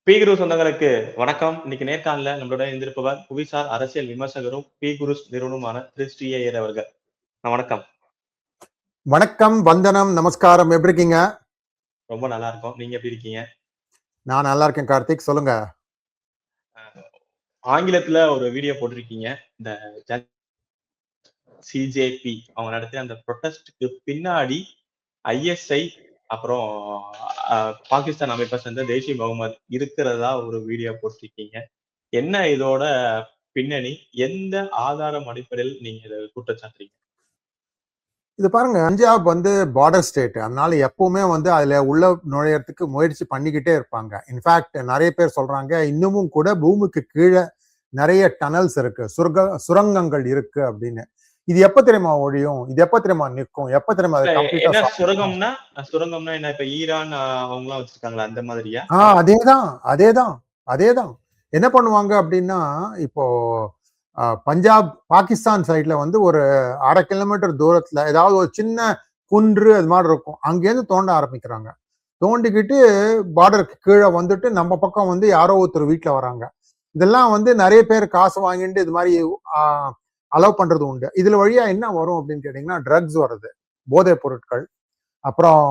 B குரு சொந்தங்களுக்கு வணக்கம். இன்னைக்கு நேர்காணல நம்மளோட இருந்திருப்பவர் புவிசார் அரசியல் விமர்சகரும் பி குரு நிறுவனமான திரு ஸ்ரீ ஐயர் அவர்கள். வணக்கம். வணக்கம், வந்தனம், நமஸ்காரம். எப்படி இருக்கீங்க? ரொம்ப நல்லா இருக்கும். நீங்க எப்படி இருக்கீங்க? நான் நல்லா இருக்கேன் கார்த்திக், சொல்லுங்க. ஆங்கிலத்துல ஒரு வீடியோ போட்டிருக்கீங்க. இந்த சிஜேபி அவங்க நடத்திய அந்த ப்ரொடெஸ்டுக்கு பின்னாடி ஐஎஸ்ஐ அப்புறம் பாகிஸ்தான் அமைப்பை சேர்ந்த ஜெய்ஷ் இ முகமது இருக்கிறதா ஒரு வீடியோ போட்டிருக்கீங்க. என்ன இதோட பின்னணி? எந்த ஆதாரம் அடிப்படையில் நீங்க இதை குற்றச்சாட்டுறீங்க? இது பாருங்க, பஞ்சாப் வந்து பார்டர் ஸ்டேட், அதனால எப்பவுமே வந்து அதுல உள்ள நுழையறதுக்கு முயற்சி பண்ணிக்கிட்டே இருப்பாங்க. இன்ஃபேக்ட் நிறைய பேர் சொல்றாங்க, இன்னமும் கூட பூமிக்கு கீழே நிறைய டனல்ஸ் இருக்கு, சுரங்கங்கள் இருக்கு அப்படின்னு. இது எப்ப தெரியுமா ஒழியும்? இது எப்ப தெரியுமா நிற்கும்? எப்ப தெரியுமா? சுரங்கம்னா என்ன? இப்ப ஈரான் அவங்க எல்லாம் வச்சிருக்காங்களா அந்த மாதிரியா? அதேதான். என்ன பண்ணுவாங்க அப்படின்னா, இப்போ பஞ்சாப் பாகிஸ்தான் சைட்ல வந்து ஒரு 1/2 கிலோமீட்டர் தூரத்துல ஏதாவது ஒரு சின்ன குன்று அது மாதிரி இருக்கும். அங்கேருந்து தோண்ட ஆரம்பிக்கிறாங்க. தோண்டிக்கிட்டு பார்டருக்கு கீழே வந்துட்டு நம்ம பக்கம் வந்து யாரோ ஒருத்தர் வீட்டுல வராங்க. இதெல்லாம் வந்து நிறைய பேர் காசு வாங்கிட்டு இது மாதிரி அலோவ் பண்றது உண்டு. இதுல வழியா என்ன வரும் அப்படின்னு கேட்டீங்கன்னா, ட்ரக்ஸ் வருது, போதைப் பொருட்கள், அப்புறம்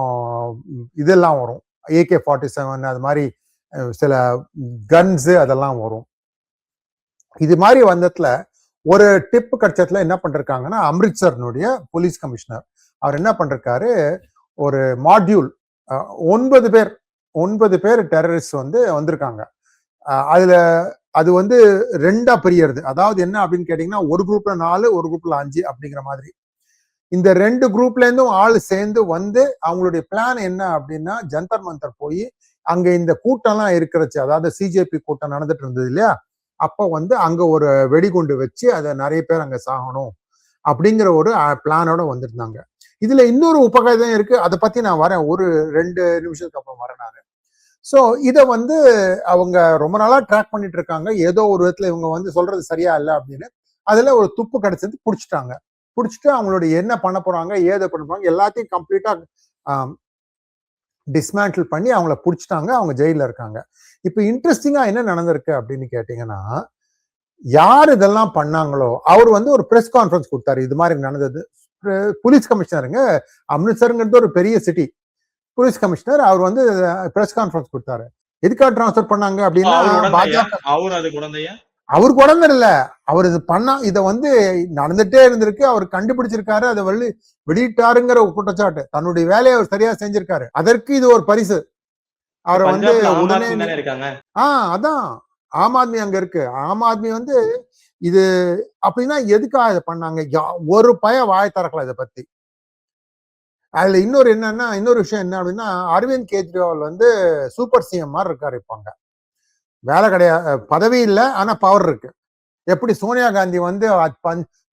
இதெல்லாம் வரும், AK-47 அது மாதிரி சில கன்ஸ் அதெல்லாம் வரும். இது மாதிரி வந்ததுல ஒரு டிப் கிடைச்சதுல என்ன பண்றாங்கன்னா, அம்ரித்சர்னுடைய போலீஸ் கமிஷனர் அவர் என்ன பண்றாரு, ஒரு மாட்யூல் 9 பேர் டெரரிஸ்ட் வந்து வந்திருக்காங்க. அதுல அது வந்து 2ஆ பிரியறது. அதாவது என்ன அப்படின்னு கேட்டீங்கன்னா, ஒரு குரூப்ல 4, ஒரு குரூப்ல 5 அப்படிங்கிற மாதிரி. இந்த 2 குரூப்ல இருந்தும் ஆள் சேர்ந்து வந்து அவங்களுடைய பிளான் என்ன அப்படின்னா, ஜந்தர் மந்தர் போய் அங்க இந்த கூட்டம்லாம் இருக்கிறச்சு, அதாவது சிஜேபி கூட்டம் நடந்துட்டு இருந்தது இல்லையா, அப்ப வந்து அங்க ஒரு வெடிகுண்டு வச்சு அதை நிறைய பேர் அங்க சாகணும் அப்படிங்கிற ஒரு பிளானோட வந்துருந்தாங்க. இதுல இன்னொரு உபகதம் இருக்கு, அதை பத்தி நான் வரேன், ஒரு 2 நிமிஷத்துக்கு அப்புறம் வரேன் நானு. ஸோ இதை வந்து அவங்க ரொம்ப நாளா ட்ராக் பண்ணிட்டு இருக்காங்க. ஏதோ ஒரு விதத்துல இவங்க வந்து சொல்றது சரியா இல்லை அப்படின்னு அதுல ஒரு துப்பு கிடைச்சது, பிடிச்சிட்டாங்க. பிடிச்சிட்டு அவங்களுடைய என்ன பண்ண போறாங்க, ஏதை பண்ண போறாங்க எல்லாத்தையும் கம்ப்ளீட்டா டிஸ்மேண்டில் பண்ணி அவங்கள பிடிச்சிட்டாங்க. அவங்க ஜெயில இருக்காங்க. இப்ப இன்ட்ரெஸ்டிங்கா என்ன நடந்திருக்கு அப்படின்னு கேட்டீங்கன்னா, யார் இதெல்லாம் பண்ணாங்களோ அவர் வந்து ஒரு பிரஸ் கான்ஃபரன்ஸ் கொடுத்தாரு. இது மாதிரி நடந்தது. போலீஸ் கமிஷனருங்க, அம்ரித்சருங்கிறது ஒரு பெரிய சிட்டி, போலீஸ் கமிஷனர் அவர் வந்து பிரஸ் கான்ஃபரன்ஸ் கொடுத்தாரு. எதுக்காக டிரான்ஸ்பர் பண்ணாங்க அப்படின்னா, அவர் குழந்தை இல்ல, அவர் இது பண்ணா இதை வந்து நடந்துட்டே இருந்திருக்கு, அவர் கண்டுபிடிச்சிருக்காரு, அதை வெளியிட்டாருங்கிற ஒரு குற்றச்சாட்டு. தன்னுடைய வேலையை அவர் சரியா செஞ்சிருக்காரு, அதற்கு இது ஒரு பரிசு. அவரை வந்து உடனே அதான் ஆம் ஆத்மி அங்க இருக்கு. ஆம் ஆத்மி வந்து இது அப்படின்னா எதுக்காக இதை பண்ணாங்க? ஒரு வாய திறக்கல இதை பத்தி. அதுல இன்னொரு விஷயம் என்ன அப்படின்னா, அரவிந்த் கெஜ்ரிவால் வந்து சூப்பர் சிஎம் மாதிரி இருக்காரு. இருப்பாங்க, வேலை கிடையாது, பதவி இல்லை, ஆனா பவர் இருக்கு. எப்படி சோனியா காந்தி வந்து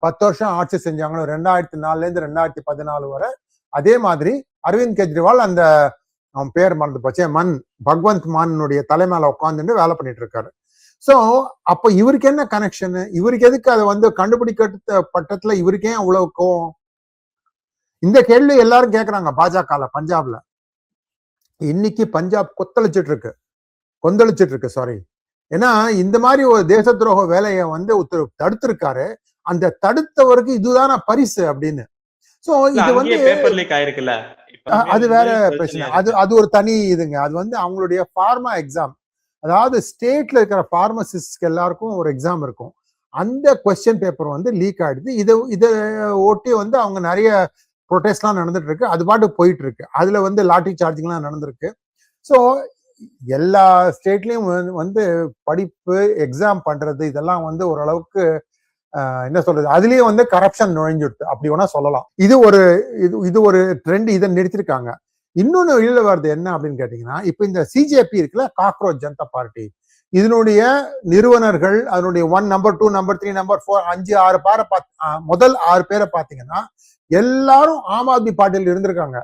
10 வருஷம் ஆட்சி செஞ்சாங்களோ 2004 இருந்து 2014 வரை, அதே மாதிரி அரவிந்த் கெஜ்ரிவால் அந்த அவன் பேர் மறந்து போச்சே, பகவந்த் மானுடைய தலைமையில உட்காந்துட்டு வேலை பண்ணிட்டு இருக்காரு. சோ அப்ப இவருக்கு என்ன கனெக்ஷன்? இவருக்கு எதுக்கு அதை வந்து கண்டுபிடிக்க பட்டத்துல இவருக்கு ஏன் அவ்வளவு கோவம்? இந்த கேள்வி எல்லாரும் கேட்கறாங்க. பாஜக பஞ்சாப்ல இன்னைக்கு பஞ்சாப் கொந்தளிச்சிட்டு இருக்கு சாரி. ஏன்னா இந்த மாதிரி ஒரு தேச துரோக வேலையை வந்து ஒருத்தர் தடுத்திருக்காரு. அந்த தடுத்தவருக்கு இதுதான பரிசு அப்படின்னு. சோ இது வந்து அது வேற பிரச்சனை. அது ஒரு தனி இதுங்க. அது வந்து அவங்களுடைய ஃபார்மா எக்ஸாம், அதாவது ஸ்டேட்ல இருக்கிற பார்மசிஸ்ட்க்கு எல்லாருக்கும் ஒரு எக்ஸாம் இருக்கும். அந்த கொஸ்டின் பேப்பர் வந்து லீக் ஆயிடுது. இதை ஒட்டி வந்து அவங்க நிறைய ப்ரொடெஸ்ட்லாம் நடந்துட்டு இருக்கு. அது பாட்டு போயிட்டு இருக்கு. அதுல வந்து லாட்டரி சார்ஜிங்லாம் நடந்திருக்கு. ஸோ எல்லா ஸ்டேட்லயும் வந்து படிப்பு எக்ஸாம் பண்றது இதெல்லாம் வந்து ஓரளவுக்கு என்ன சொல்றது, அதுலயே வந்து கரப்ஷன் நுழைஞ்சுடுது அப்படி வேணா சொல்லலாம். இது ஒரு ட்ரெண்ட். இதை நிறுத்திருக்காங்க. இன்னொன்னு வெளியில வருது என்ன அப்படின்னு கேட்டீங்கன்னா, இப்ப இந்த சிஜேபி இருக்குல்ல, காக்ரோச் ஜனதா பார்ட்டி, இதனுடைய நிறுவனர்கள், அதனுடைய 1, நம்பர் 2, நம்பர் 3, நம்பர் 4, 5, 6 பேரை முதல் 6 பேரை பாத்தீங்கன்னா எல்லாரும் ஆம் ஆத்மி பார்ட்டியில் இருந்திருக்காங்க.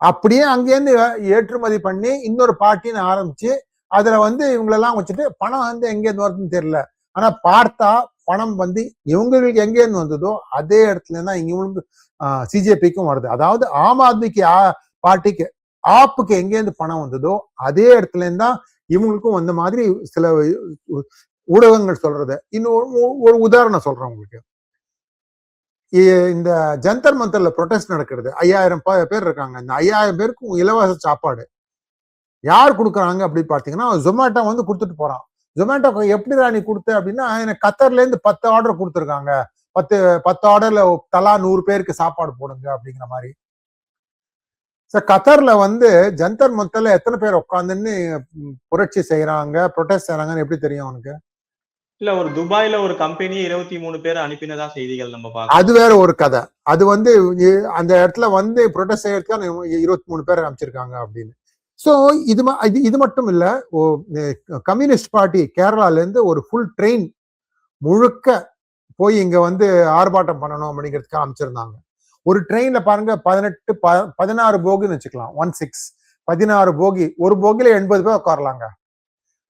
அப்படியே அங்கேருந்து ஏற்றுமதி பண்ணி இன்னொரு பார்ட்டின்னு ஆரம்பிச்சு அதுல வந்து இவங்களெல்லாம் வச்சுட்டு பணம் வந்து எங்கேருந்து வருதுன்னு தெரியல. ஆனா பார்த்தா பணம் வந்து இவங்களுக்கு எங்கேருந்து வந்ததோ அதே இடத்துல தான் இவங்களுக்கு சிஜேபிக்கும் வருது. அதாவது ஆம் ஆத்மிக்கு பார்ட்டிக்கு ஆப்புக்கு எங்கேருந்து பணம் வந்ததோ அதே இடத்துல இருந்தா இவங்களுக்கும் அந்த மாதிரி சில ஊடகங்கள் சொல்றது. இன்னும் ஒரு உதாரணம் சொல்றேன் உங்களுக்கு. இந்த ஜந்தர் மந்தர்ல ப்ரொடெஸ்ட் நடக்கிறது, 5000 பேர் இருக்காங்க. இந்த 5000 பேருக்கும் இலவச சாப்பாடு யார் கொடுக்குறாங்க அப்படின்னு பாத்தீங்கன்னா ஜொமேட்டோ வந்து கொடுத்துட்டு போறான். ஜொமேட்டோ எப்படிடா நீ கொடுத்த அப்படின்னா, எனக்கு கத்தர்ல இருந்து 10 ஆர்டர் கொடுத்துருக்காங்க, 10 ஆர்டர்ல தலா 100 பேருக்கு சாப்பாடு போடுங்க அப்படிங்கிற மாதிரி. கத்தர்ல வந்து ஜந்தர் மந்தர்ல எத்தனை பேர் உட்காந்துன்னு புரட்சி செய்யறாங்க, ப்ரொடெஸ்ட் செய்யறாங்கன்னு எப்படி தெரியும் உனக்கு? இல்ல, ஒரு துபாயில ஒரு கம்பெனி 23 பேர் அனுப்பினதா செய்திகள் நம்ம பார்க்கலாம். அது வேற ஒரு கதை. அது வந்து அந்த இடத்துல வந்து ப்ரொடெஸ்ட் செய்யறதுக்கு 23 பேர் அனுப்பிச்சிருக்காங்க அப்படின்னு. சோ இது மட்டும் இல்ல, கம்யூனிஸ்ட் பார்ட்டி கேரளால இருந்து ஒரு ஃபுல் ட்ரெயின் முழுக்க போய் இங்க வந்து ஆர்ப்பாட்டம் பண்ணணும் அப்படிங்கிறதுக்கு அமைச்சிருந்தாங்க. ஒரு ட்ரெயின்ல பாருங்க 16 போகின்னு வச்சுக்கலாம், 16 போகி. ஒரு போகில 80 பேர் உட்காரலாங்க.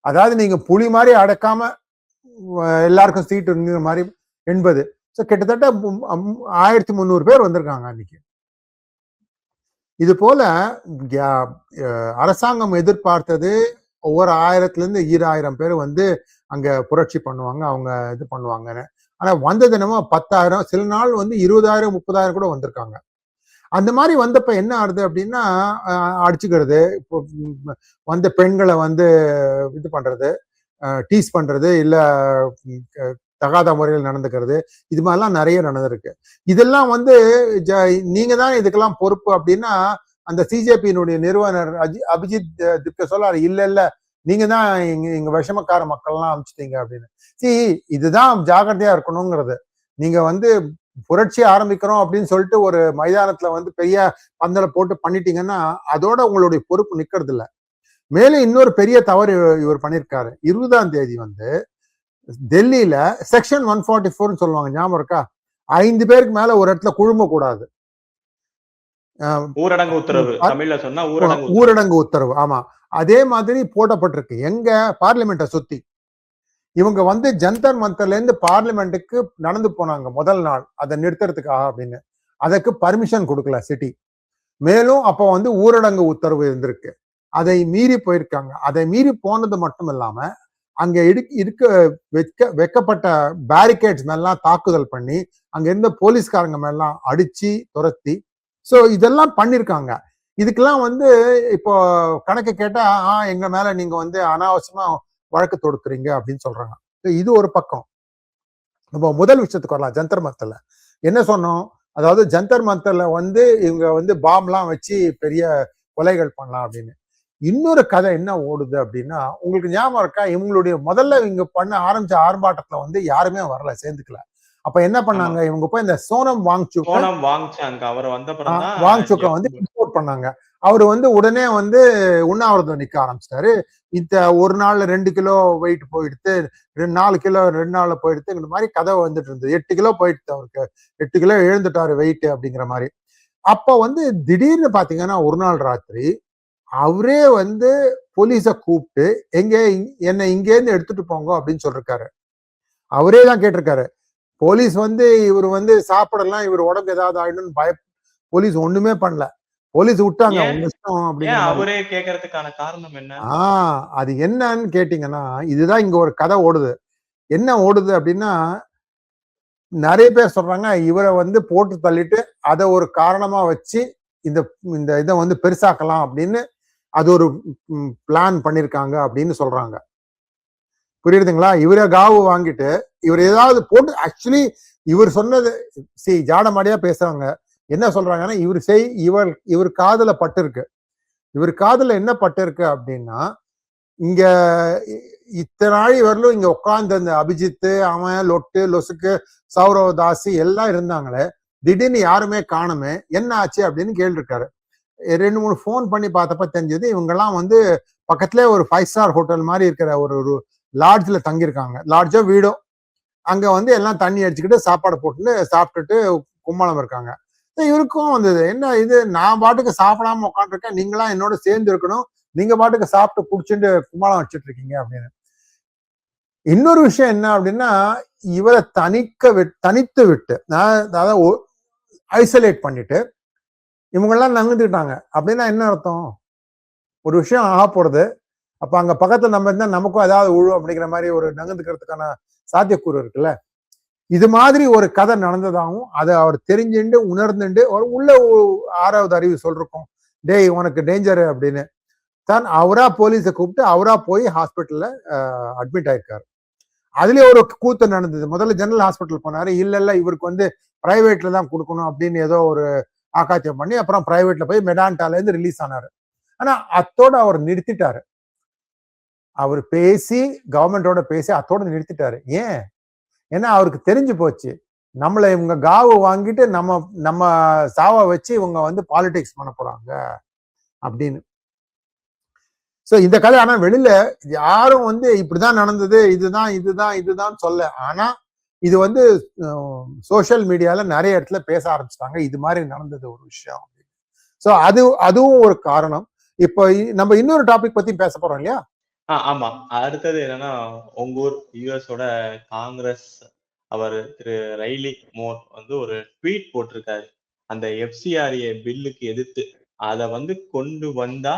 அதாவது நீங்க புலி மாதிரி அடக்காம எல்லாருக்கும் சீட் இருக்கிற மாதிரி 80. கிட்டத்தட்ட 1300 பேர் வந்திருக்காங்க அன்னைக்கு. இது போல அரசாங்கம் எதிர்பார்த்தது ஒவ்வொரு 1000ல இருந்து 2000 பேர் வந்து அங்க புரட்சி பண்ணுவாங்க, அவங்க இது பண்ணுவாங்கன்னு. ஆனா வந்த தினமும் 10,000, சில நாள் வந்து 20,000 30,000 கூட வந்திருக்காங்க. அந்த மாதிரி வந்தப்ப என்ன ஆகுது அப்படின்னா, அடிச்சுக்கிறது, இப்போ வந்த பெண்களை வந்து இது பண்றது, டீஸ் பண்றது, இல்ல தகாத முறையில் நடந்துக்கிறது, இது மாதிரிலாம் நிறைய நடந்திருக்கு. இதெல்லாம் வந்து நீங்க தான் இதுக்கெல்லாம் பொறுப்பு அப்படின்னா, அந்த சிஜேபியினுடைய நிறுவனர் அபிஜித் திப்கே சொல்லாரு, இல்ல நீங்க தான் இங்க விஷமக்கார மக்கள் எல்லாம் அனுப்பிச்சிட்டீங்க அப்படின்னு. இதுதான் ஜாகிரதையா இருக்கணுங்கிறது. நீங்க வந்து புரட்சி ஆரம்பிக்கிறோம் அப்படின்னு சொல்லிட்டு ஒரு மைதானத்துல வந்து பெரிய பந்தலை போட்டு பண்ணிட்டீங்கன்னா அதோட உங்களுடைய பொறுப்பு நிக்கிறது இல்ல. மேலும் இன்னொரு பெரிய தவறு இவர் பண்ணிருக்காரு. 20ஆம் தேதி வந்து டெல்லியில செக்ஷன் 144 சொல்லுவாங்க, ஞாபகம் இருக்கா? 5 பேருக்கு மேல ஒரு இடத்துல குழும கூடாது. ஊரடங்கு உத்தரவு, தமிழ்ல சொன்னா ஊரடங்கு உத்தரவு. ஆமா, அதே மாதிரி போடப்பட்டிருக்கு. எங்க? பார்லிமெண்ட்டை சுத்தி. இவங்க வந்து ஜந்தர் மந்தர்ல இருந்து பார்லிமெண்ட்டுக்கு நடந்து போனாங்க முதல் நாள், அதை நிறுத்துறதுக்காக அப்படின்னு. அதற்கு பர்மிஷன் கொடுக்கல சிட்டி. மேலும் அப்ப வந்து ஊரடங்கு உத்தரவு இருந்திருக்கு, அதை மீறி போயிருக்காங்க. அதை மீறி போனது மட்டும் இல்லாம அங்க வைக்கப்பட்ட பேரிகேட்ஸ் மேலாம் தாக்குதல் பண்ணி அங்க இருந்த போலீஸ்காரங்க மேலாம் அடிச்சு துரத்தி, சோ இதெல்லாம் பண்ணிருக்காங்க. இதுக்கெல்லாம் வந்து இப்போ கணக்கு கேட்டா எங்க மேல நீங்க வந்து அனாவசியமா வழக்கு தொடுக்குறீங்க அப்படின்னு சொல்றாங்க. இது ஒரு பக்கம். நம்ம முதல் விஷயத்துக்கு வரலாம். ஜந்தர் மந்தர்ல என்ன சொன்னோம்? அதாவது ஜந்தர் மந்தர்ல வந்து இவங்க வந்து பாம்லாம் வச்சு பெரிய கொலைகள் பண்ணலாம் அப்படின்னு. இன்னொரு கதை என்ன ஓடுது அப்படின்னா, உங்களுக்கு ஞாபகம் இருக்கா? இவங்களுடைய முதல்ல இவங்க பண்ண ஆரம்பிச்ச ஆர்ப்பாட்டத்துல வந்து யாருமே வரல, சேர்ந்துக்கல. அப்ப என்ன பண்ணாங்க? இவங்க போய் இந்த சோனம் வாங்சுக் வந்து இம்போர்ட் பண்ணாங்க. அவரு வந்து உடனே வந்து உண்ணாவிரதம் நிக்க ஆரம்பிச்சிட்டாரு. இந்த ஒரு நாள்ல 2 கிலோ வெயிட் போயிடுத்து, 4 கிலோ 2 நாள்ல போயிடுத்து, இந்த மாதிரி கதை வந்துட்டு இருந்தது. 8 கிலோ போயிடுத்து அவருக்கு, 8 கிலோ எழுந்துட்டாரு வெயிட் அப்படிங்கிற மாதிரி. அப்ப வந்து திடீர்னு பாத்தீங்கன்னா ஒரு நாள் ராத்திரி அவரே வந்து போலீஸ கூப்பிட்டு என்னை இங்கே இருந்து எடுத்துட்டு போங்க அப்படின்னு சொல்லிருக்காரு. அவரே தான் கேட்டிருக்காரு. போலீஸ் வந்து இவர் வந்து சாப்பிடலாம், இவர் உடம்பு ஏதாவது ஆயிடும்னு போலீஸ் ஒண்ணுமே பண்ணல. போலீஸ் விட்டாங்க. அவரே கேட்கறதுக்கான காரணம் என்ன? அது என்னன்னு கேட்டீங்கன்னா, இதுதான் இங்க ஒரு கதை ஓடுது. என்ன ஓடுது அப்படின்னா, நிறைய பேர் சொல்றாங்க இவரை வந்து போட்டு தள்ளிட்டு அதை ஒரு காரணமா வச்சு இந்த இதை வந்து பெருசாக்கலாம் அப்படின்னு அது ஒரு பிளான் பண்ணிருக்காங்க அப்படின்னு சொல்றாங்க. புரியுதுங்களா? இவரை காவு வாங்கிட்டு இவர் ஏதாவது போட்டு, ஆக்சுவலி இவர் சொன்னது ஜாடமாடியா பேசுறாங்க. என்ன சொல்றாங்கன்னா, இவர் காதுல பட்டிருக்கு. இவர் காதுல என்ன பட்டிருக்கு அப்படின்னா, இங்க இத்தனை நாள் வரலும் இங்க உட்கார்ந்து அந்த அபிஜித், அவன் லொட்டு லொசுக்கு சௌரவ் தாசி எல்லாம் இருந்தாங்களே, திடீர்னு யாருமே காணுமே, என்ன ஆச்சு அப்படின்னு கேட்டிருக்காரு. 2-3 போன் பண்ணி பார்த்தப்ப தெரிஞ்சது, இவங்கெல்லாம் வந்து பக்கத்துல ஒரு 5 ஸ்டார் ஹோட்டல் மாதிரி இருக்கிற ஒரு லாட்ஜ்ல தங்கியிருக்காங்க. லாட்ஜோ வீடோ, அங்க வந்து எல்லாம் தண்ணி அடிச்சுக்கிட்டு சாப்பாடு போட்டுட்டு சாப்பிட்டுட்டு கும்பலம் இருக்காங்க. இவருக்கும் வந்தது, என்ன இது, நான் பாட்டுக்கு சாப்பிடாம உட்காந்துருக்கேன், நீங்களாம் என்னோட சேர்ந்து இருக்கணும், நீங்க பாட்டுக்கு சாப்பிட்டு குடிச்சுட்டு கும்பலம் வச்சுட்டு இருக்கீங்க அப்படின்னு. இன்னொரு விஷயம் என்ன அப்படின்னா, இவரை தனித்து விட்டு, அதாவது ஐசோலேட் பண்ணிட்டு இவங்கெல்லாம் நகர்ந்துக்கிட்டாங்க அப்படின்னா என்ன அர்த்தம்? ஒரு விஷயம் ஆக போறது, அப்ப அங்க பக்கத்துல நம்ம இருந்தா நமக்கும் ஏதாவது விழும் அப்படிங்கிற மாதிரி ஒரு நகர்ந்துக்கிறதுக்கான சாத்தியக்கூறு இருக்குல்ல. இது மாதிரி ஒரு கதை நடந்ததாகவும் அதை அவர் தெரிஞ்சுண்டு உணர்ந்துண்டு உள்ள 6வது அறிவு சொல்றோம், டேய் உனக்கு டேஞ்சர் அப்படின்னு தான் அவரா போலீஸை கூப்பிட்டு அவரா போய் ஹாஸ்பிட்டல்ல அட்மிட் ஆயிருக்காரு. அதுலயே ஒரு கூத்து நடந்தது. முதல்ல ஜெனரல் ஹாஸ்பிட்டல் போனாரு, இல்ல இவருக்கு வந்து பிரைவேட்ல தான் கொடுக்கணும் அப்படின்னு ஏதோ ஒரு ஆக்காத்தியம் பண்ணி அப்புறம் பிரைவேட்ல போய் மெடான்டால இருந்து ரிலீஸ் ஆனாரு. ஆனா அத்தோட அவர் நிறுத்திட்டாரு. அவர் பேசி கவர்மெண்டோட பேசி அத்தோட நிறுத்திட்டாரு. ஏன்? ஏன்னா அவருக்கு தெரிஞ்சு போச்சு, நம்மளை இவங்க காவு வாங்கிட்டு நம்ம சாவ வச்சு இவங்க வந்து பாலிடிக்ஸ் பண்ண போறாங்க அப்படின்னு. சோ இந்த கதை ஆனா வெளியில யாரும் வந்து இப்படிதான் நடந்தது, இதுதான் சொல்ல. ஆனா இது வந்து சோசியல் மீடியால நிறைய இடத்துல பேச ஆரம்பிச்சிட்டாங்க, இது மாதிரி நடந்தது ஒரு விஷயம். சோ அதுவும் ஒரு காரணம். இப்போ நம்ம இன்னொரு டாபிக் பத்தி பேச போறோம் இல்லையா? ஆமா. அடுத்தது என்னன்னா, உங்க ஊர் யுஎஸோட காங்கிரஸ் அவர் திரு ரைலி மோர் வந்து ஒரு ட்வீட் போட்டிருக்காரு. அந்த எஃப்சிஆர்ஏ பில்லுக்கு எதிர்த்து அதை வந்து கொண்டு வந்தா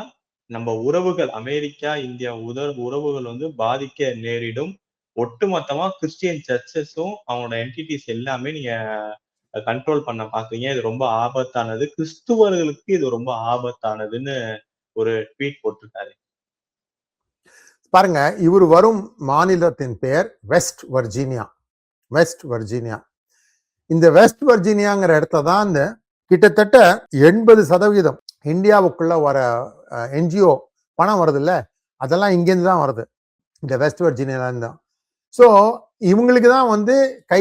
நம்ம உறவுகள், அமெரிக்கா இந்தியா உறவுகள் வந்து பாதிக்க நேரிடும். ஒட்டுமொத்தமா கிறிஸ்டியன் சர்ச்சஸும் அவங்களோட என்டிட்டிஸ் எல்லாமே நீங்க கண்ட்ரோல் பண்ண பாக்குறீங்க. இது ரொம்ப ஆபத்தானது, கிறிஸ்துவர்களுக்கு இது ரொம்ப ஆபத்தானதுன்னு ஒரு ட்வீட் போட்டிருக்காரு. பாருங்க, இவர் வரும் மாநிலத்தின் பெயர் வெஸ்ட் வர்ஜீனியா. West Virginia. இந்த வெஸ்ட் வர்ஜீனியாங்கிற இடத்துல தான் இந்த கிட்டத்தட்ட 80% இந்தியாவுக்குள்ள வர என்ஜிஓ பணம் வருது இல்ல, அதெல்லாம் இங்கேருந்து தான் வருது, இந்த வெஸ்ட் வர்ஜீனியால இருந்து தான். சோ இவங்களுக்கு தான் வந்து கை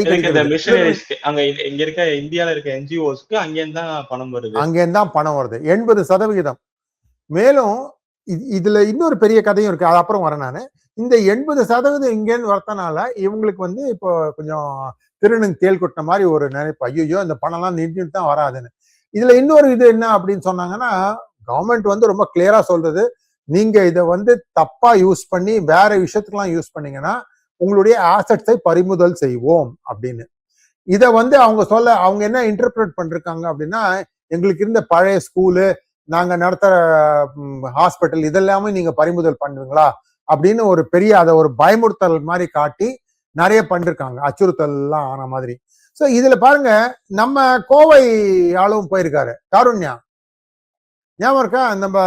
அங்க இங்க இருக்க இந்தியால இருக்க என்ஜிஓஸ்க்கு அங்கேருந்து தான் பணம் வருது. அங்கேருந்து தான் பணம் வருது 80%. மேலும் இதுல இன்னொரு பெரிய கதையும் இருக்கு, அது அப்புறம் வரேன் நானு. இந்த 80% இங்கேருந்து வரத்தனால இவங்களுக்கு வந்து இப்போ கொஞ்சம் திருநங்கு தேல் கொட்டின மாதிரி ஒரு நினைப்பு, ஐயோ இந்த பணம் எல்லாம் நின்றுட்டு தான் வராதுன்னு. இதுல இன்னொரு இது என்ன அப்படின்னு சொன்னாங்கன்னா, கவர்மெண்ட் வந்து ரொம்ப கிளியரா சொல்றது, நீங்க இதை வந்து தப்பா யூஸ் பண்ணி வேற விஷயத்துக்கெல்லாம் யூஸ் பண்ணீங்கன்னா உங்களுடைய ஆசட்ஸை பறிமுதல் செய்வோம் அப்படின்னு. இதை வந்து அவங்க என்ன இன்டர்பிரட் பண்ணிருக்காங்க அப்படின்னா, எங்களுக்கு இருந்த பழைய ஸ்கூலு, நாங்க நடத்துற ஹாஸ்பிட்டல் இதெல்லாமே நீங்க பறிமுதல் பண்ணுவீங்களா அப்படின்னு ஒரு பெரிய அதை ஒரு பயமுறுத்தல் மாதிரி காட்டி நிறைய பண்ணிருக்காங்க, அச்சுறுத்தல் எல்லாம் ஆன மாதிரி. சோ இதுல பாருங்க, நம்ம கோவை ஆளும் போயிருக்காரு, காருண்யா ஞாபகம் இருக்கா? நம்ம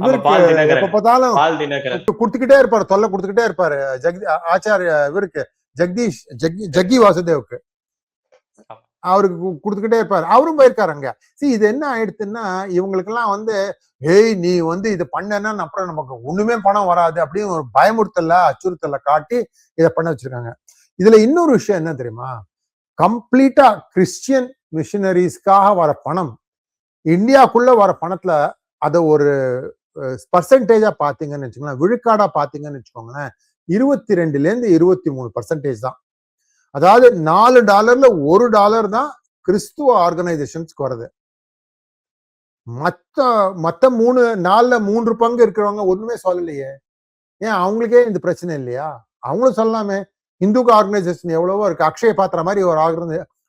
இவருக்கு எப்ப பார்த்தாலும் கொடுத்துக்கிட்டே இருப்பாரு, தொல்லை கொடுத்துக்கிட்டே இருப்பாரு ஆச்சாரிய இவருக்கு ஜக்கி வாசுதேவுக்கு, அவருக்கு கொடுத்துக்கிட்டே இருப்பாரு, அவரும் போயிருக்காரு அங்க. இது என்ன ஆயிடுச்சுன்னா, இவங்களுக்கு எல்லாம் வந்து ஏய் நீ வந்து இது பண்ணனா அப்புறம் நமக்கு ஒண்ணுமே பணம் வராது அப்படின்னு ஒரு பயமுறுத்தல அச்சுறுத்தல காட்டி இதை பண்ண வச்சிருக்காங்க. இதுல இன்னொரு விஷயம் என்ன தெரியுமா, கம்ப்ளீட்டா கிறிஸ்டியன் மிஷனரிஸ்க்காக வர பணம், இந்தியாக்குள்ள வர பணத்துல அதை ஒரு பர்சன்டேஜா பாத்தீங்கன்னு வச்சுக்கோங்களேன், விழுக்காடா பாத்தீங்கன்னு வச்சுக்கோங்களேன், 22% 23% தான். அதாவது $4 $1 தான் கிறிஸ்துவ ஆர்கனைசேஷன்ஸ்க்கு வருது. மத்த 3 பங்கு இருக்கிறவங்க ஒண்ணுமே சொல்லலையே. ஏன் அவங்களுக்கே இந்த பிரச்சனை இல்லையா? அவங்களும் சொல்லலாமே. இந்துக்கு ஆர்கனைசேஷன் எவ்வளவோ இருக்கு, அக்ஷய பாத்திர மாதிரி ஒரு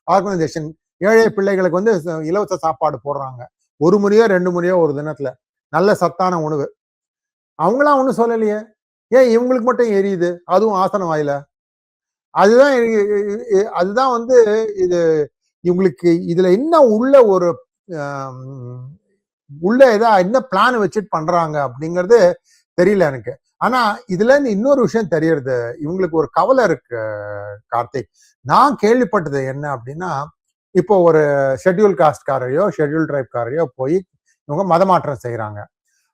ஆர்கனைசேஷன் ஏழை பிள்ளைகளுக்கு வந்து இலவச சாப்பாடு போடுறாங்க, 1 முறையோ 2 முறையோ ஒரு தினத்துல, நல்ல சத்தான உணவு. அவங்களாம் ஒண்ணும் சொல்லலையே, ஏன் இவங்களுக்கு மட்டும் எரியுது, அதுவும் ஆசன வாயில? அதுதான் வந்து இது இவங்களுக்கு இதுல என்ன உள்ள ஒரு உள்ள என்ன பிளான் வச்சுட்டு பண்றாங்க அப்படிங்கிறது தெரியல எனக்கு. ஆனா இதுல இருந்து இன்னொரு விஷயம் தெரியறது, இவங்களுக்கு ஒரு கவலை இருக்கு கார்த்திக். நான் கேள்விப்பட்டது என்ன அப்படின்னா, இப்போ ஒரு ஷெட்யூல் காஸ்ட்காரையோ ஷெட்யூல் ட்ரைப்காரையோ போய் இவங்க மதமாற்றம் செய்யறாங்க.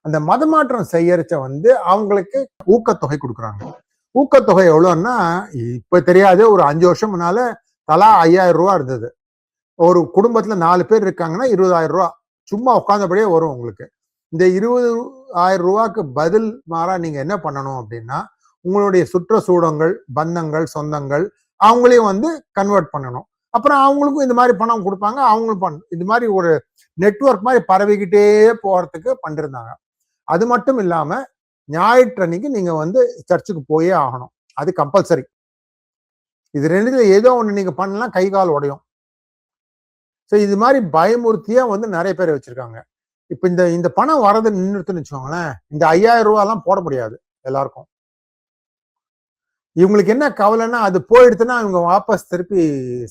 அந்த மதமாற்றம் செய்யறச்ச வந்து அவங்களுக்கு ஊக்கத்தொகை கொடுக்குறாங்க. ஊக்கத்தொகை எவ்வளோன்னா இப்ப தெரியாது, ஒரு 5 வருஷம் முன்னால தலா 5000 ரூபா இருந்தது. ஒரு குடும்பத்துல 4 பேர் இருக்காங்கன்னா 20,000 ரூபா சும்மா உட்கார்ந்தபடியே வரும் உங்களுக்கு. இந்த 20,000 ரூபாய்க்கு பதில் மாறா நீங்க என்ன பண்ணணும் அப்படின்னா, உங்களுடைய சுற்றச்சூழங்கள், பந்தங்கள், சொந்தங்கள் அவங்களையும் வந்து கன்வெர்ட் பண்ணணும். அப்புறம் அவங்களுக்கும் இந்த மாதிரி பணம் கொடுப்பாங்க, அவங்களும் இது மாதிரி ஒரு நெட்வொர்க் மாதிரி பரவிக்கிட்டே போறதுக்கு பண்ணிருந்தாங்க. அது மட்டும் இல்லாம ஞாயிற்றன்னைக்கு நீங்க வந்து சர்ச்சுக்கு போயே ஆகணும், அது கம்பல்சரி. இது ரெண்டுல ஏதோ ஒண்ணு நீங்க பண்ணலாம், கை கால் உடையும். ஸோ இது மாதிரி பயமுறுத்தியா வந்து நிறைய பேர் வச்சிருக்காங்க. இப்ப இந்த பணம் வரது நின்றுட்டுன்னு வச்சுக்கோங்களேன், இந்த 5000 ரூபாய் எல்லாம் போட முடியாது எல்லாருக்கும். இவங்களுக்கு என்ன கவலைன்னா, அது போயிடுச்சுன்னா இவங்க வாபஸ் திருப்பி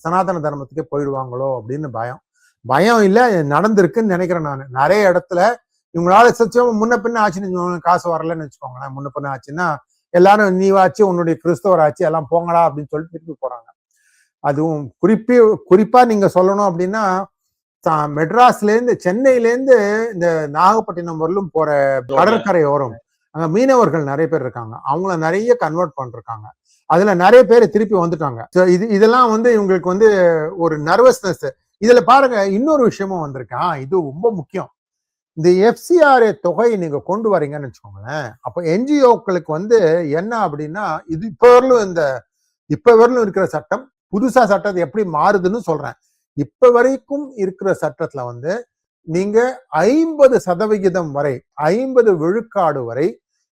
சனாதன தர்மத்துக்கே போயிடுவாங்களோ அப்படின்னு பயம். பயம் இல்ல, நடந்திருக்குன்னு நினைக்கிறேன் நான். நிறைய இடத்துல இவங்களால சச்சம் முன்ன பின்ன ஆச்சுன்னு காசு வரலன்னு வச்சுக்கோங்களேன், முன்ன பின்ன ஆச்சுன்னா எல்லாரும் நீ ஆச்சு உன்னுடைய கிறிஸ்தவர் ஆச்சு எல்லாம் போங்கடா அப்படின்னு சொல்லிட்டு திருப்பி போறாங்க. அதுவும் குறிப்பா நீங்க சொல்லணும் அப்படின்னா, மெட்ராஸ்ல இருந்து சென்னையில இருந்து இந்த நாகப்பட்டினம் வரலும் போற கடற்கரை ஓரம் அங்க மீனவர்கள் நிறைய பேர் இருக்காங்க. அவங்கள நிறைய கன்வெர்ட் பண்ணிருக்காங்க. அதுல நிறைய பேர் திருப்பி வந்துட்டாங்க. இதெல்லாம் வந்து இவங்களுக்கு வந்து ஒரு நர்வஸ்னஸ். இதுல பாருங்க இன்னொரு விஷயமும் வந்திருக்கான், இது ரொம்ப முக்கியம். இந்த எஃப்சிஆர்ஏ தொகை நீங்க கொண்டு வரீங்கன்னு வச்சுக்கோங்களேன், அப்ப என்ஜிஓக்களுக்கு வந்து என்ன அப்படின்னா, இது இப்ப வரலும் இருக்கிற சட்டம், புதுசா சட்டம் எப்படி மாறுதுன்னு சொல்றேன். இப்ப வரைக்கும் இருக்கிற சட்டத்துல வந்து நீங்க 50% வரை 50 விழுக்காடு வரை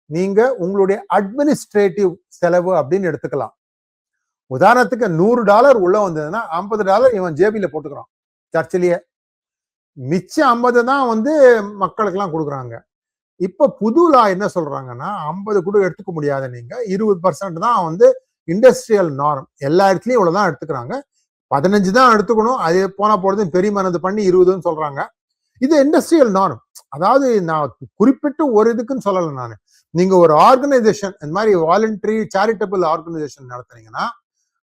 நீங்க உங்களுடைய அட்மினிஸ்ட்ரேட்டிவ் செலவு அப்படின்னு எடுத்துக்கலாம். உதாரணத்துக்கு $100 உள்ள வந்ததுன்னா $50 இவன் ஜேபில போட்டுக்கிறான் சர்ச்சிலேயே, மிச்சம் 50 தான் வந்து மக்களுக்கு எல்லாம் கொடுக்குறாங்க. இப்ப புது லா என்ன சொல்றாங்கன்னா, 50 கூட எடுத்துக்க முடியாத நீங்க 20% தான் வந்து இண்டஸ்ட்ரியல் நார்ம், எல்லா இடத்துலயும் இவ்வளவுதான் எடுத்துக்கிறாங்க, 15 தான் எடுத்துக்கணும், அது போனா போறது பெரிய மனது பண்ணி 20ன்னு சொல்றாங்க. இது இண்டஸ்ட்ரியல் நார்ம். அதாவது நான் குறிப்பிட்டு ஒரு இதுக்குன்னு சொல்லலை நான், நீங்க ஒரு ஆர்கனைசேஷன் இந்த மாதிரி வாலண்டரி சேரிட்டபிள் ஆர்கனைசேஷன் நடத்துறீங்கன்னா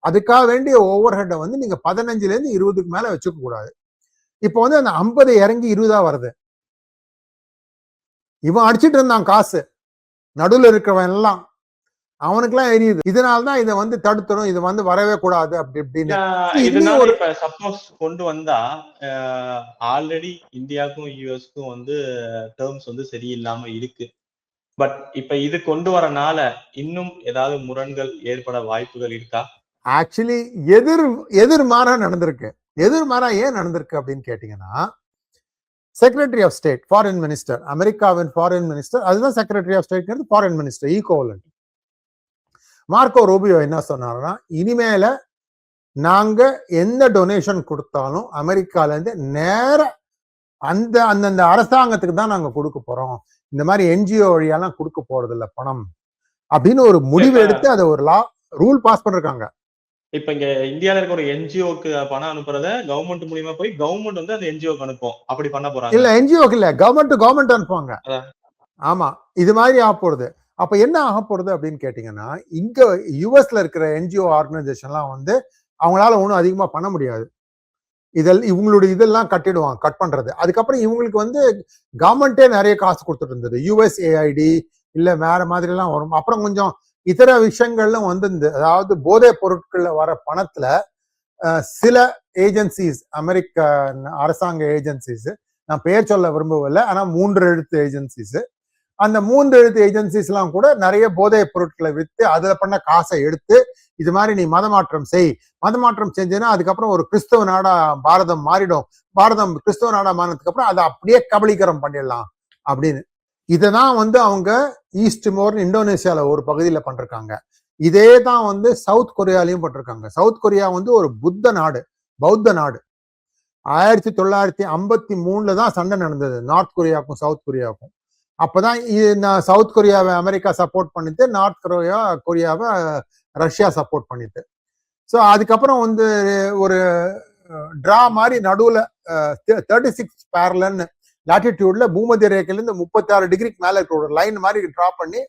அதுக்காக வேண்டிய ஓவர் ஹெட்டை வந்து நீங்க 15ல இருந்து 20க்கு மேல வச்சுக்க கூடாது. இப்போ வந்து அந்த 50 இறங்கி 20 வருது. இவன் அடிச்சிட்டு இருந்தான் காசு, நடுவில் இருக்கிறவன் எல்லாம் அவனுக்குலாம் எரியுது. இதனால்தான் இதை வந்து தடுத்துடும், இது வந்து வரவே கூடாது அப்படி இப்படின்னு. இப்ப சப்போஸ் கொண்டு வந்தா ஆல்ரெடி இந்தியாவுக்கும் யூஎஸ்க்கும் வந்து டேர்ம்ஸ் வந்து சரியில்லாம இருக்கு. பட் இப்ப இது கொண்டு வரனால இன்னும் ஏதாவது முரண்கள் ஏற்பட வாய்ப்புகள் இருக்கா? ஆக்சுவலி எதிர்மாறா நடந்திருக்கு. எதிர்மாறா ஏன் நடந்திருக்கு அப்படின்னு கேட்டீங்கன்னா, secretary of state, foreign minister, அமெரிக்காவின் ஃபாரின் மினிஸ்டர், அதுதான் secretary of state, foreign minister equivalent. Marco Rubio என்ன சொன்னாருன்னா, இனிமேல நாங்க எந்த டொனேஷன் கொடுத்தாலும் அமெரிக்கால இருந்து நேர அந்தந்த அரசாங்கத்துக்கு தான் நாங்க கொடுக்க போறோம், இந்த மாதிரி என்ஜிஓ வழியெல்லாம் கொடுக்க போறது இல்ல பணம் அப்படின்னு ஒரு முடிவு எடுத்து அதை ஒரு ரூல் பாஸ் பண்ணிருக்காங்க. இப்ப இங்க இந்தியால இருக்க ஒரு என்ஜிஓக்கு பணம் அனுப்புறத கவர்மெண்ட் மூலியமா போய் கவர்மெண்ட் வந்து அந்த என்ஜிஓக்கு அனுப்பும், அப்படி பண்ண போறாங்க. இல்ல என்ஜிஓக்கு இல்ல, கவர்மெண்ட் அனுப்புவாங்க. ஆமா, இது மாதிரி ஆக போறது. அப்ப என்ன ஆக போறது அப்படின்னு கேட்டீங்கன்னா, இங்க யுஎஸ்ல இருக்கிற என்ஜிஓ ஆர்கனைசேஷன்லாம் வந்து அவங்களால ஒன்றும் அதிகமா பண்ண முடியாது. இவங்களுடைய இதெல்லாம் கட் பண்றது. அதுக்கப்புறம் இவங்களுக்கு வந்து கவர்மெண்டே நிறைய காசு கொடுத்துட்டு இருந்தது, யுஎஸ்ஏஐடி இல்ல வேற மாதிரி எல்லாம் வரும். அப்புறம் கொஞ்சம் இதர விஷயங்கள்லாம் வந்து அதாவது போதைப் பொருட்கள்ல வர பணத்துல சில ஏஜென்சிஸ், அமெரிக்க அரசாங்க ஏஜென்சிஸ், நான் பெயர் சொல்ல விரும்பவில்லை, ஆனா 3 எழுத்து ஏஜென்சிஸ், அந்த 3 எழுத்து ஏஜென்சிஸ் எல்லாம் கூட நிறைய போதைப் பொருட்களை வித்து அதுல பண்ண காசை எடுத்து இது மாதிரி நீ மதமாற்றம் செஞ்சேன்னா அதுக்கப்புறம் ஒரு கிறிஸ்தவ நாடா பாரதம் மாறிடும், பாரதம் கிறிஸ்தவ நாடா மாறினதுக்கு அப்புறம் அதை அப்படியே கபலீகரம் பண்ணிடலாம் அப்படின்னு. இததான் வந்து அவங்க ஈஸ்ட் டிமோர் இந்தோனேசியால ஒரு பகுதியில பண்றாங்க. இதே தான் வந்து சவுத் கொரியாலையும் பண்றாங்க. சவுத் கொரியா வந்து ஒரு புத்த நாடு, பௌத்த நாடு. 1953 தான் சண்டை நடந்தது நார்த் கொரியாவுக்கும் சவுத் கொரியாவுக்கும். அப்பதான் சவுத் கொரியாவை அமெரிக்கா சப்போர்ட் பண்ணிட்டு, நார்த் கொரியாவை ரஷ்யா சப்போர்ட் பண்ணிட்டு. ஸோ அதுக்கப்புறம் வந்து ஒரு டிரா மாதிரி நடுவுல 36 பேரலன்னு லாட்டிடியூட்ல பூமத்திய ரேகையில இருந்து 36 டிகிரிக்கு மேல இருக்கிற ஒரு லைன் மாதிரி டிரா பண்ணி,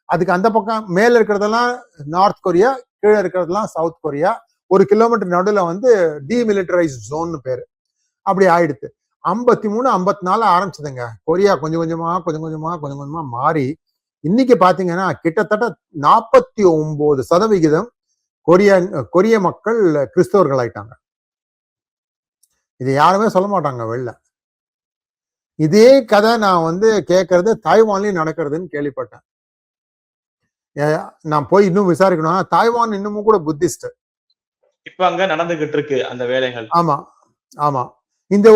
அதுக்கு அந்த பக்கம் மேல இருக்கிறதெல்லாம் நார்த் கொரியா, கீழே இருக்கிறதெல்லாம் சவுத் கொரியா, 1 கிலோமீட்டர் நடுவுல வந்து டீமிலிட்டரைஸ் ஜோன்னு பேரு. அப்படி ஆயிடுது. 53, 54 ஆரம்பிச்சதுங்க. கொரியா கொஞ்சம் கொஞ்சமா மாறி இன்னைக்கு பாத்தீங்கன்னா கிட்டத்தட்ட 49% கொரிய மக்கள் கிறிஸ்தவர்கள் ஆயிட்டாங்க. இது யாருமே சொல்ல மாட்டாங்க வெளில. இதே கதை நான் வந்து கேட்கறது தாய்வான்லயும் நடக்கிறதுன்னு கேள்விப்பட்டேன். நான் போய் இன்னும் விசாரிக்கணும். தாய்வான் இன்னமும் கூட புத்திஸ்ட். இப்ப அங்க நடந்துகிட்டு இருக்கு அந்த வேலைகள். ஆமா. இந்த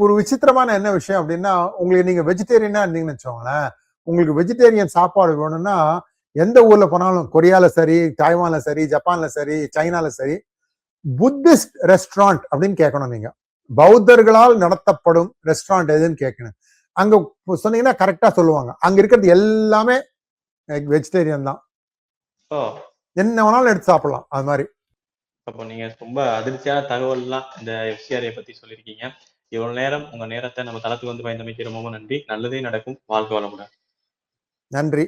ஒரு விசித்திரமான என்ன விஷயம் அப்படின்னா, உங்களுக்கு நீங்க வெஜிடேரியனா இருந்தீங்கன்னு வச்சோங்களேன், உங்களுக்கு வெஜிடேரியன் சாப்பாடு வேணும்னா எந்த ஊர்ல போனாலும், கொரியால சரி, தாய்வான்ல சரி, ஜப்பான்ல சரி, சைனால சரி, புத்திஸ்ட் ரெஸ்டாரண்ட் அப்படின்னு கேட்கணும். நீங்க பௌத்தர்களால் நடத்தப்படும் ரெஸ்டாரண்ட் எதுன்னு கேட்கணும். அங்க சொன்னீங்கன்னா கரெக்டா சொல்லுவாங்க. அங்க இருக்கிறது எல்லாமே வெஜிடேரியன் தான். ஓ என்ன வேணாலும் எடுத்து சாப்பிடலாம் அது மாதிரி. அப்போ நீங்க ரொம்ப அதிர்ச்சியான தகவல்லாம் இந்த எஃப்சிஆரை பத்தி சொல்லியிருக்கீங்க. இவ்வளவு நேரம் உங்க நேரத்தை நம்ம தளத்துக்கு வந்து பயந்தமைக்கு ரொம்ப நன்றி. நல்லதே நடக்கும். வாழ்க வளமுடன். நன்றி.